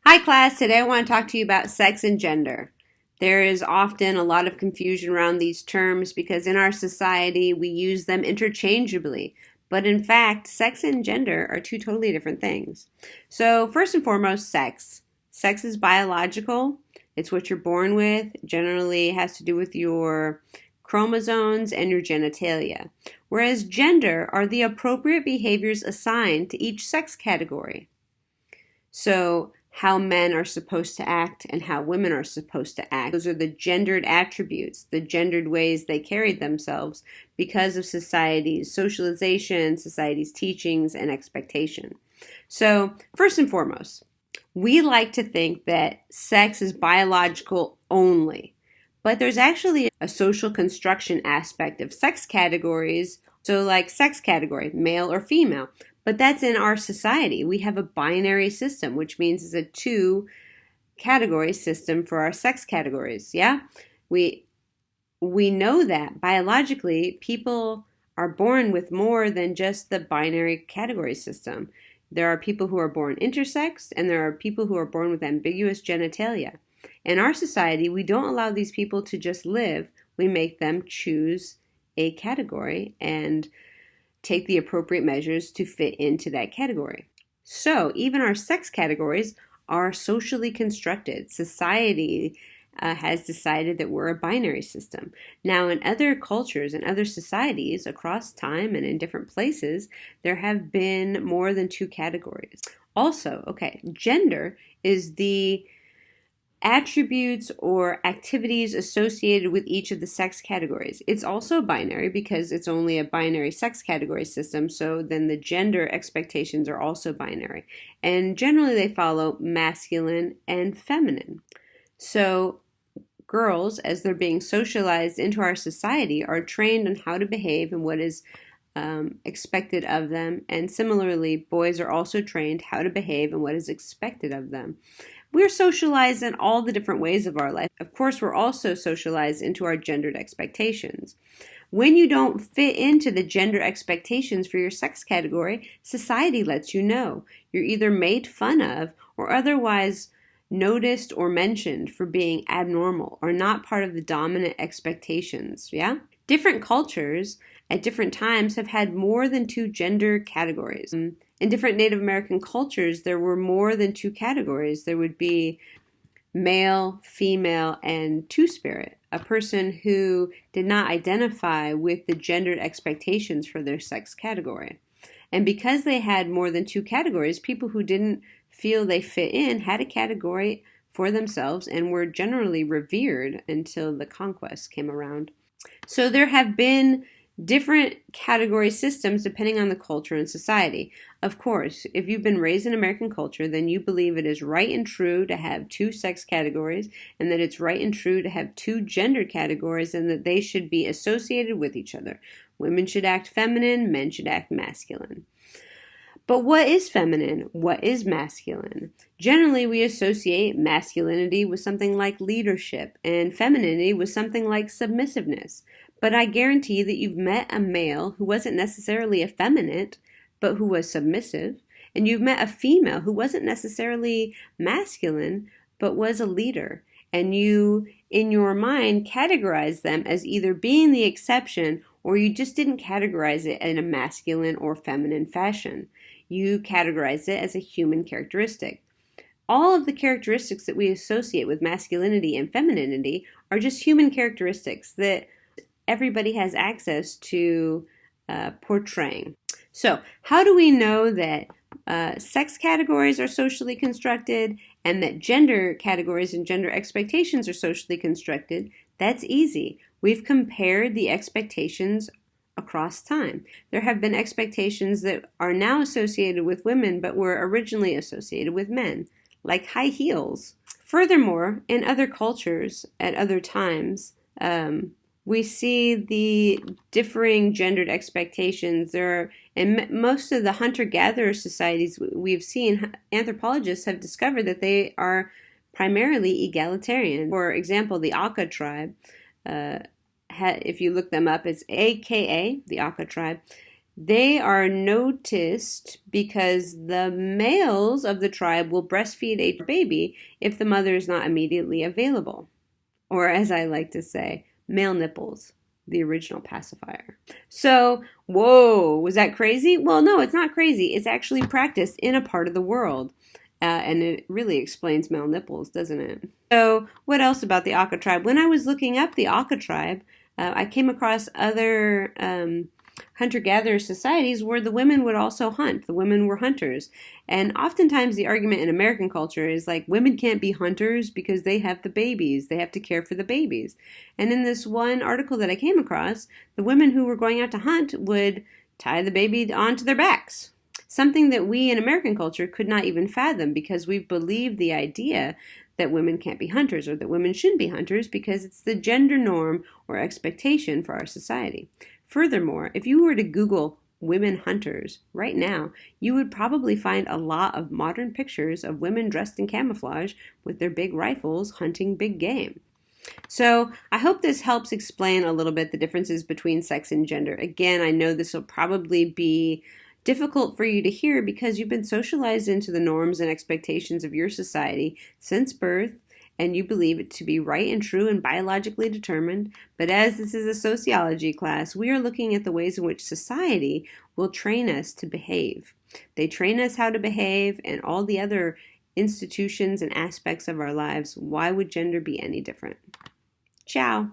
Hi class, today I want to talk to you about sex and gender. There is often a lot of confusion around these terms because in our society we use them interchangeably. But in fact, sex and gender are two totally different things. So first and foremost, sex. Sex is biological. It's what you're born with. Generally has to do with your chromosomes and your genitalia. Whereas gender are the appropriate behaviors assigned to each sex category. So how men are supposed to act and how women are supposed to act. Those are the gendered attributes, the gendered ways they carried themselves because of society's socialization, society's teachings, and expectation. So, first and foremost, we like to think that sex is biological only, but there's actually a social construction aspect of sex categories. So, like sex category, male or female. But that's in our society. We have a binary system, which means it's a two category system for our sex categories. Yeah? We know that biologically people are born with more than just the binary category system. There are people who are born intersexed and there are people who are born with ambiguous genitalia. In our society, we don't allow these people to just live. We make them choose a category and take the appropriate measures to fit into that category. So even our sex categories are socially constructed. Society has decided that we're a binary system. Now in other cultures and other societies across time and in different places, there have been more than two categories. Also, gender is the attributes or activities associated with each of the sex categories. It's also binary because it's only a binary sex category system, so then the gender expectations are also binary. And generally they follow masculine and feminine. So girls, as they're being socialized into our society, are trained on how to behave and what is expected of them. And similarly, boys are also trained how to behave and what is expected of them. We're socialized in all the different ways of our life. Of course, we're also socialized into our gendered expectations. When you don't fit into the gender expectations for your sex category, society lets you know. You're either made fun of or otherwise noticed or mentioned for being abnormal or not part of the dominant expectations, yeah? Different cultures at different times have had more than two gender categories. In different Native American cultures, there were more than two categories. There would be male, female, and two-spirit, a person who did not identify with the gendered expectations for their sex category. And because they had more than two categories, people who didn't feel they fit in had a category for themselves and were generally revered until the conquest came around. So there have been different category systems depending on the culture and society. Of course, if you've been raised in American culture, then you believe it is right and true to have two sex categories and that it's right and true to have two gender categories and that they should be associated with each other. Women should act feminine, men should act masculine. But what is feminine? What is masculine? Generally, we associate masculinity with something like leadership and femininity with something like submissiveness. But I guarantee that you've met a male who wasn't necessarily effeminate, but who was submissive. And you've met a female who wasn't necessarily masculine, but was a leader. And you, in your mind, categorize them as either being the exception or you just didn't categorize it in a masculine or feminine fashion. You categorize it as a human characteristic. All of the characteristics that we associate with masculinity and femininity are just human characteristics that everybody has access to portraying. So how do we know that sex categories are socially constructed and that gender categories and gender expectations are socially constructed? That's easy. We've compared the expectations across time. There have been expectations that are now associated with women but were originally associated with men, like high heels. Furthermore, in other cultures at other times, we see the differing gendered expectations. In most of the hunter-gatherer societies we've seen, anthropologists have discovered that they are primarily egalitarian. For example, the Alka tribe, if you look them up, it's AKA, the Alka tribe. They are noticed because the males of the tribe will breastfeed a baby if the mother is not immediately available. Or, as I like to say, male nipples, the original pacifier. So, whoa, was that crazy? Well, no, it's not crazy. It's actually practiced in a part of the world. And it really explains male nipples, doesn't it? So, what else about the Alka tribe? When I was looking up the Alka tribe, I came across other hunter-gatherer societies where the women would also hunt. The women were hunters. And oftentimes the argument in American culture is like women can't be hunters because they have the babies. They have to care for the babies. And in this one article that I came across, the women who were going out to hunt would tie the baby onto their backs. Something that we in American culture could not even fathom because we've believed the idea that women can't be hunters or that women shouldn't be hunters because it's the gender norm or expectation for our society. Furthermore, if you were to Google women hunters right now, you would probably find a lot of modern pictures of women dressed in camouflage with their big rifles hunting big game. So I hope this helps explain a little bit the differences between sex and gender. Again, I know this will probably be difficult for you to hear because you've been socialized into the norms and expectations of your society since birth, and you believe it to be right and true and biologically determined. But as this is a sociology class, we are looking at the ways in which society will train us to behave. They train us how to behave and all the other institutions and aspects of our lives. Why would gender be any different? Ciao.